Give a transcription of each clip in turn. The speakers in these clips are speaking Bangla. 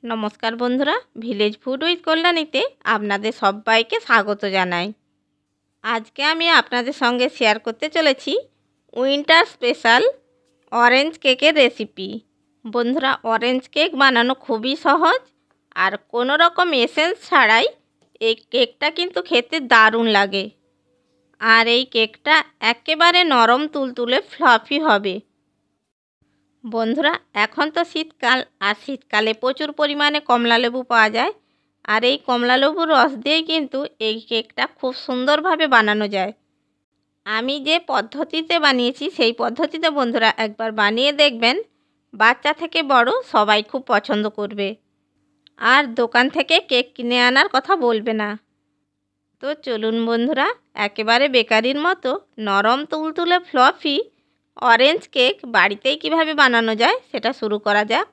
নমস্কার বন্ধুরা, ভিলেজ ফুড উইথ কল্যাণীতে আপনাদের সবাইকে স্বাগত জানাই। আজকে আমি আপনাদের সঙ্গে শেয়ার করতে চলেছি উইন্টার স্পেশাল অরেঞ্জ কেকের রেসিপি। বন্ধুরা, অরেঞ্জ কেক বানানো খুবই সহজ, আর কোনো রকম এসেন্স ছাড়াই এই কেকটা কিন্তু খেতে দারুণ লাগে। আর এই কেকটা একেবারে নরম তুলতুলে ফ্লাফি হবে। বন্ধুরা, এখন তো শীতকাল, আর শীতকালে প্রচুর পরিমাণে কমলালেবু পাওয়া যায়। আর এই কমলালেবুর রস দিয়েই কিন্তু এই কেকটা খুব সুন্দরভাবে বানানো যায়। আমি যে পদ্ধতিতে বানিয়েছি সেই পদ্ধতিতে বন্ধুরা একবার বানিয়ে দেখবেন, বাচ্চা থেকে বড় সবাই খুব পছন্দ করবে। আর দোকান থেকে কেক কিনে আনার কথা বলবে না। তো চলুন বন্ধুরা, একেবারে বেকারির মতো নরম তুলতুলে ফ্লফি অরেঞ্জ কেক বাড়িতেই কিভাবে বানানো যায় সেটা শুরু করা যাক।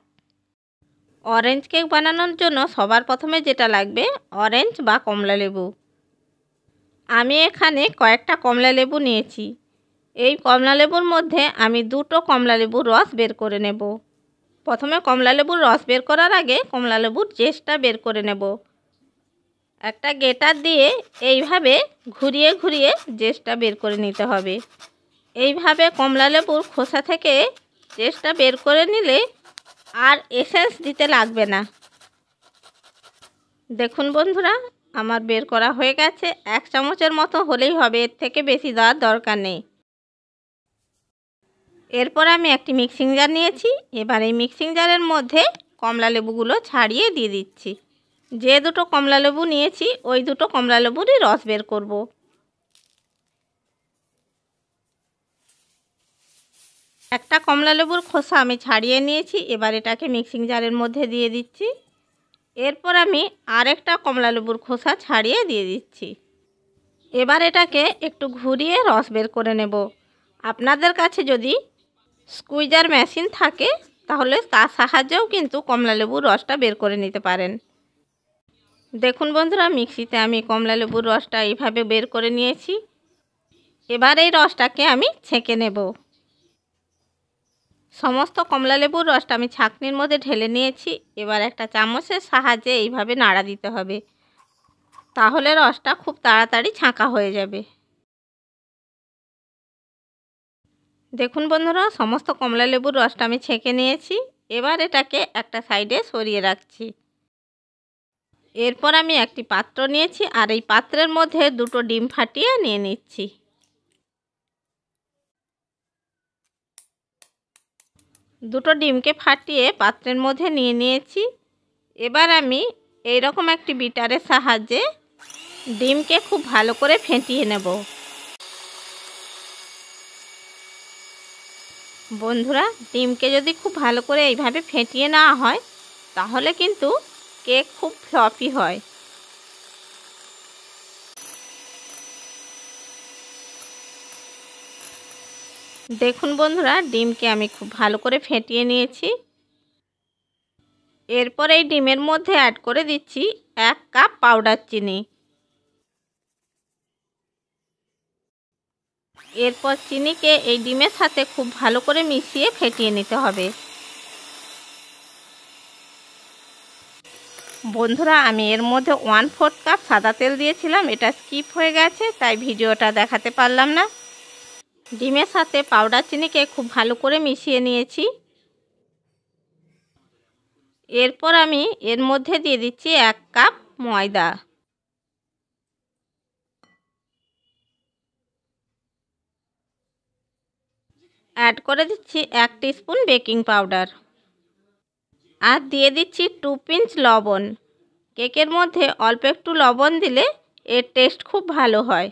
অরেঞ্জ কেক বানানোর জন্য সবার প্রথমে যেটা লাগবে অরেঞ্জ বা কমলা লেবু। আমি এখানে কয়েকটা কমলা লেবু নিয়েছি। এই কমলা লেবুর মধ্যে আমি দুটো কমলা লেবুর রস বের করে নেব। প্রথমে কমলা লেবুর রস বের করার আগে কমলা লেবুর জেসটা বের করে নেব। একটা গ্রেটার দিয়ে এইভাবে ঘুরিয়ে ঘুরিয়ে জেসটা বের করে নিতে হবে। এইভাবে কমলা লেবুর খোসা থেকে জেসটা বের করে নিলে আর এসেন্স দিতে লাগবে না। দেখুন বন্ধুরা, আমার বের করা হয়ে গেছে। 1 চামচের মতো হলেই হবে, এর থেকে বেশি দেওয়ার দরকার নেই। এরপর আমি একটি মিক্সিং জার নিয়েছি। এবার এই মিক্সিং জারের মধ্যে কমলা লেবুগুলো ছাড়িয়ে দিয়ে দিচ্ছি। যে দুটো কমলা লেবু নিয়েছি ওই দুটো কমলা লেবুরই রস বের করব। একটা কমলা লেবুর খোসা আমি ছাড়িয়ে নিয়েছি। এবার এটাকে মিক্সিং জারের মধ্যে দিয়ে দিচ্ছি। এরপর আমি আরেকটা কমলা লেবুর খোসা ছাড়িয়ে দিয়ে দিচ্ছি। এবার এটাকে একটু ঘুরিয়ে রস বের করে নেব। আপনাদের কাছে যদি স্কুইজার মেশিন থাকে তাহলে তার সাহায্যেও কিন্তু কমলা লেবুর রসটা বের করে নিতে পারেন। দেখুন বন্ধুরা, মিক্সিতে আমি কমলা লেবুর রসটা এইভাবে বের করে নিয়েছি। এবার এই রসটাকে আমি ছেঁকে নেব। সমস্ত কমলা লেবুর রসটা আমি ছাঁকনির মধ্যে ঢেলে নিয়েছি। এবার একটা চামচের সাহায্যে এইভাবে নাড়া দিতে হবে, তাহলে রসটা খুব তাড়াতাড়ি ছাঁকা হয়ে যাবে। দেখুন বন্ধুরা, সমস্ত কমলা লেবুর রসটা আমি ছেঁকে নিয়েছি। এবার এটাকে একটা সাইডে সরিয়ে রাখছি। এরপর আমি একটি পাত্র নিয়েছি, আর এই পাত্রের মধ্যে দুটো ডিম ফাটিয়ে নিয়ে নিচ্ছি। দুটো ডিমকে ফাটিয়ে পাত্রের মধ্যে নিয়ে নিয়েছি। এবার আমি এইরকম একটি বিটারের সাহায্যে ডিমকে খুব ভালো করে ফেটিয়ে নেব। বন্ধুরা, ডিমকে যদি খুব ভালো করে এইভাবে ফেটিয়ে নেওয়া হয় তাহলে কিন্তু কেক খুব ফ্লফি হয়। দেখুন বন্ধুরা, ডিমকে আমি খুব ভালো করে ফেটিয়ে নিয়েছি। এরপর এই ডিমের মধ্যে অ্যাড করে দিচ্ছি 1 কাপ পাউডার চিনি। এরপর চিনিকে এই ডিমের সাথে খুব ভালো করে মিশিয়ে ফেটিয়ে নিতে হবে। বন্ধুরা, আমি এর মধ্যে 1/4 কাপ সাদা তেল দিয়েছিলাম, এটা স্কিপ হয়ে গেছে তাই ভিডিওটা দেখাতে পারলাম না। ডিমের সাথে পাউডার চিনিকে খুব ভালো করে মিশিয়ে নিয়েছি। এরপর আমি এর মধ্যে দিয়ে দিচ্ছি 1 কাপ ময়দা। অ্যাড করে দিচ্ছি 1 টিস্পুন বেকিং পাউডার। আর দিয়ে দিচ্ছি 2 পিঞ্চ লবণ। কেকের মধ্যে অল্প একটু লবণ দিলে এর টেস্ট খুব ভালো হয়।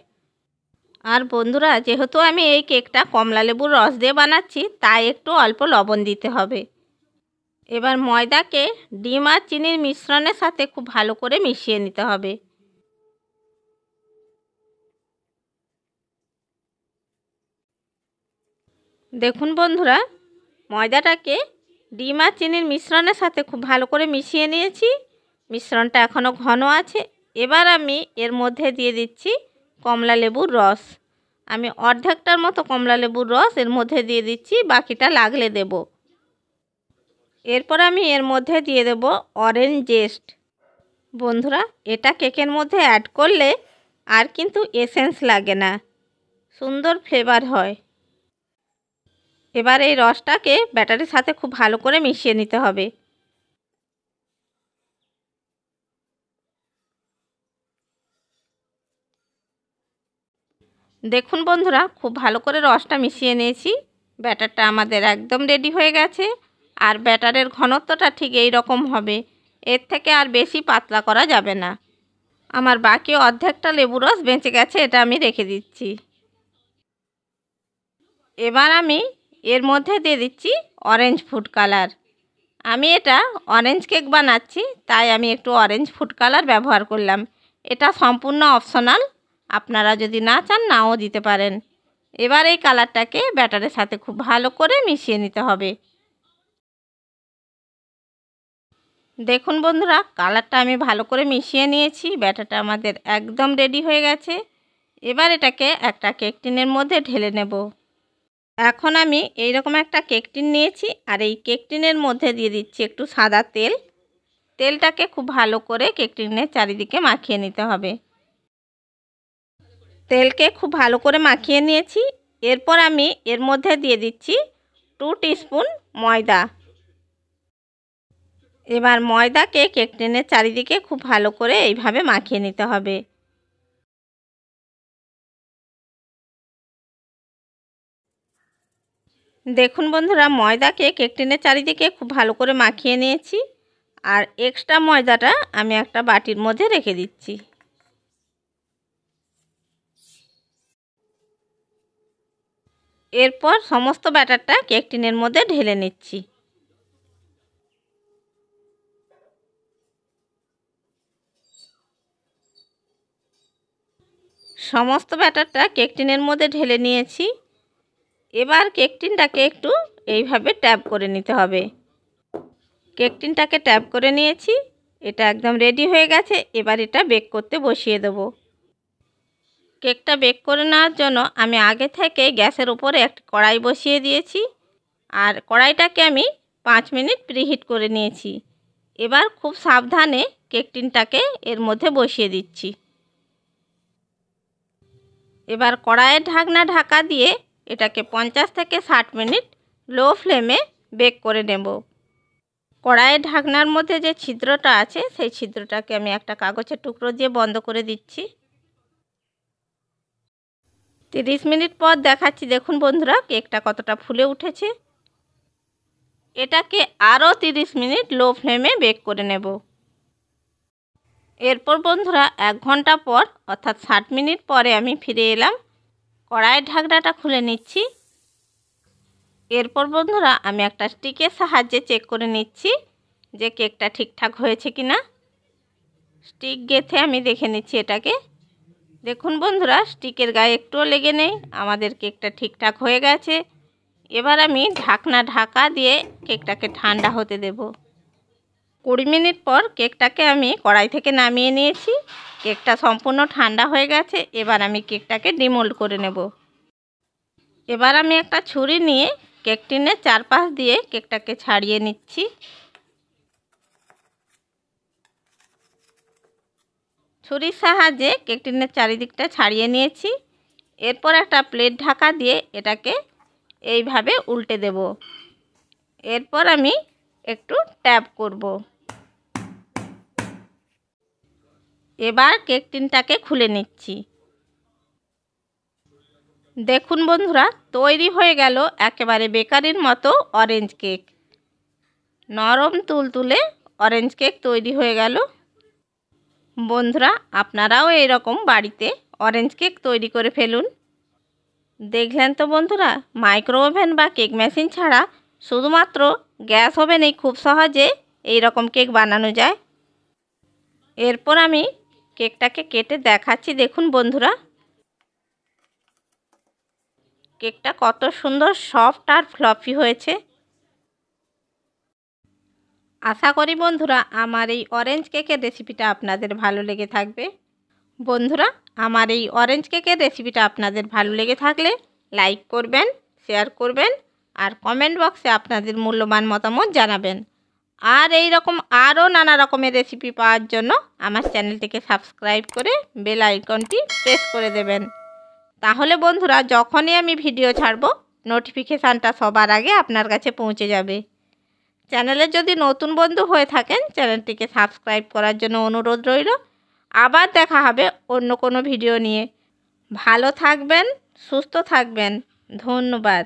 আর বন্ধুরা, যেহেতু আমি এই কেকটা কমলা লেবুর রস দিয়ে বানাচ্ছি তাই একটু অল্প লবণ দিতে হবে। এবার ময়দাকে ডিম আর চিনির মিশ্রণের সাথে খুব ভালো করে মিশিয়ে নিতে হবে। দেখুন বন্ধুরা, ময়দাটাকে ডিম আর চিনির মিশ্রণের সাথে খুব ভালো করে মিশিয়ে নিয়েছি। মিশ্রণটা এখনও ঘন আছে। এবার আমি এর মধ্যে দিয়ে দিচ্ছি কমলা লেবুর রস। আমি অর্ধেকটার মতো কমলা লেবুর রস এর মধ্যে দিয়ে দিচ্ছি, বাকিটা লাগলে দেব। এরপর আমি এর মধ্যে দিয়ে দেব অরেঞ্জ জেস্ট। বন্ধুরা, এটা কেকের মধ্যে অ্যাড করলে আর কিন্তু এসেন্স লাগে না, সুন্দর ফ্লেভার হয়। এবার এই রসটাকে ব্যাটারের সাথে খুব ভালো করে মিশিয়ে নিতে হবে। দেখুন বন্ধুরা, খুব ভালো করে রসটা মিশিয়ে নিয়েছি। ব্যাটারটা আমাদের একদম রেডি হয়ে গেছে। আর ব্যাটারের ঘনত্বটা ঠিক এই রকম হবে, এর থেকে আর বেশি পাতলা করা যাবে না। আমার বাকি অর্ধেকটা লেবু রস বেঁচে গেছে, এটা আমি রেখে দিচ্ছি। এবার আমি এর মধ্যে দিয়ে দিচ্ছি অরেঞ্জ ফুড কালার। আমি এটা অরেঞ্জ কেক বানাচ্ছি, তাই আমি একটু অরেঞ্জ ফুড কালার ব্যবহার করলাম। এটা সম্পূর্ণ অপশনাল, আপনারা যদি না চান নাও দিতে পারেন। এবার এই কালারটাকে ব্যাটারের সাথে খুব ভালো করে মিশিয়ে নিতে হবে। দেখুন বন্ধুরা, কালারটা আমি ভালো করে মিশিয়ে নিয়েছি। ব্যাটারটা আমাদের একদম রেডি হয়ে গেছে। এবার এটাকে একটা কেক টিনের মধ্যে ঢেলে নেব। এখন আমি এইরকম একটা কেক টিন নিয়েছি, আর এই কেক টিনের মধ্যে দিয়ে দিচ্ছি একটু সাদা তেল। তেলটাকে খুব ভালো করে কেক টিনের চারিদিকে মাখিয়ে নিতে হবে। তেলকে খুব ভালো করে মাখিয়ে নিয়েছি। এরপর আমি এর মধ্যে দিয়ে দিচ্ছি 2 টিস্পুন ময়দা। এবার ময়দাকে কেক টিনের চারিদিকে খুব ভালো করে এইভাবে মাখিয়ে নিতে হবে। দেখুন বন্ধুরা, ময়দাকে কেক টিনের চারিদিকে খুব ভালো করে মাখিয়ে নিয়েছি। আর এক্সট্রা ময়দাটা আমি একটা বাটির মধ্যে রেখে দিচ্ছি। এরপর সমস্ত ব্যাটারটা কেক টিনের মধ্যে ঢেলে নিচ্ছি। সমস্ত ব্যাটারটা কেক টিনের মধ্যে ঢেলে নিয়েছি। এবার কেক টিনটাকে একটু এইভাবে ট্যাপ করে নিতে হবে। কেক টিনটাকে ট্যাপ করে নিয়েছি। এটা একদম রেডি হয়ে গেছে। এবার এটা বেক করতে বসিয়ে দেব। কেকটা বেক করে নেওয়ার জন্য আমি আগে থেকে গ্যাসের উপরে একটা কড়াই বসিয়ে দিয়েছি। আর কড়াইটাকে আমি 5 মিনিট প্রিহিট করে নিয়েছি। এবার খুব সাবধানে কেক টিনটাকে এর মধ্যে বসিয়ে দিচ্ছি। এবার কড়াইয়ের ঢাকনা ঢাকা দিয়ে এটাকে 50 থেকে 60 মিনিট লো ফ্লেমে বেক করে নেব। কড়াইয়ের ঢাকনার মধ্যে যে ছিদ্রটা আছে, সেই ছিদ্রটাকে আমি একটা কাগজের টুকরো দিয়ে বন্ধ করে দিচ্ছি। 30 মিনিট পর দেখাচ্ছি। দেখুন বন্ধুরা, কেকটা কতটা ফুলে উঠেছে। এটাকে আরও 30 মিনিট লো ফ্লেমে বেক করে নেব। এরপর বন্ধুরা 1 ঘন্টা পর অর্থাৎ 60 মিনিট পরে আমি ফিরে এলাম। কড়াইয়ের ঢাকনাটা খুলে নিচ্ছি। এরপর বন্ধুরা আমি একটা স্টিকের সাহায্যে চেক করে নিচ্ছি যে কেকটা ঠিকঠাক হয়েছে কি না। স্টিক গেঁথে আমি দেখে নিচ্ছি এটাকে। দেখুন বন্ধুরা, স্টিকের গায়ে একটুও লেগে নেই। আমাদের কেকটা ঠিকঠাক হয়ে গেছে। এবার আমি ঢাকনা ঢাকা দিয়ে কেকটাকে ঠান্ডা হতে দেব। 20 মিনিট পর কেকটাকে আমি কড়াই থেকে নামিয়ে নিয়েছি। কেকটা সম্পূর্ণ ঠান্ডা হয়ে গেছে। এবার আমি কেকটাকে ডিমোল্ড করে নেব। এবার আমি একটা ছুরি নিয়ে কেক টিনের চারপাশ দিয়ে কেকটাকে ছাড়িয়ে নিচ্ছি। ছুরির সাহায্যে কেক টিনের চারিদিকটা ছাড়িয়ে নিয়েছি। এরপর একটা প্লেট ঢাকা দিয়ে এটাকে এইভাবে উল্টে দেব। এরপর আমি একটু ট্যাপ করব। এবার কেক টিনটাকে খুলে নিচ্ছি। দেখুন বন্ধুরা, তৈরি হয়ে গেল একেবারে বেকারির মতো অরেঞ্জ কেক। নরম তুলতুলে অরেঞ্জ কেক তৈরি হয়ে গেল। বন্ধুরা, আপনারাও এরকম বাড়িতে অরেঞ্জ কেক তৈরি করে ফেলুন। দেখলেন তো বন্ধুরা, মাইক্রো ওভেন বা কেক মেশিন ছাড়া শুধুমাত্র গ্যাস ওভেনেই খুব সহজে এই রকম কেক বানানো যায়। এরপর আমি কেকটাকে কেটে দেখাচ্ছি। দেখুন বন্ধুরা, কেকটা কত সুন্দর সফট আর ফ্লফি হয়েছে। আশা করি বন্ধুরা আমার এই অরেঞ্জ কেকের রেসিপিটা আপনাদের ভালো লেগে থাকবে। বন্ধুরা, আমার এই অরেঞ্জ কেকের রেসিপিটা আপনাদের ভালো লেগে থাকলে লাইক করবেন, শেয়ার করবেন আর কমেন্ট বক্সে আপনাদের মূল্যবান মতামত জানাবেন। আর এই রকম আরও নানা রকমের রেসিপি পাওয়ার জন্য আমার চ্যানেলটিকে সাবস্ক্রাইব করে বেল আইকনটি প্রেস করে দেবেন। তাহলে বন্ধুরা যখনই আমি ভিডিও ছাড়ব নোটিফিকেশানটা সবার আগে আপনার কাছে পৌঁছে যাবে। চ্যানেলে যদি নতুন বন্ধু হয়ে থাকেন চ্যানেলটিকে সাবস্ক্রাইব করার জন্য অনুরোধ রইল। আবার দেখা হবে অন্য কোনো ভিডিও নিয়ে। ভালো থাকবেন, সুস্থ থাকবেন। ধন্যবাদ।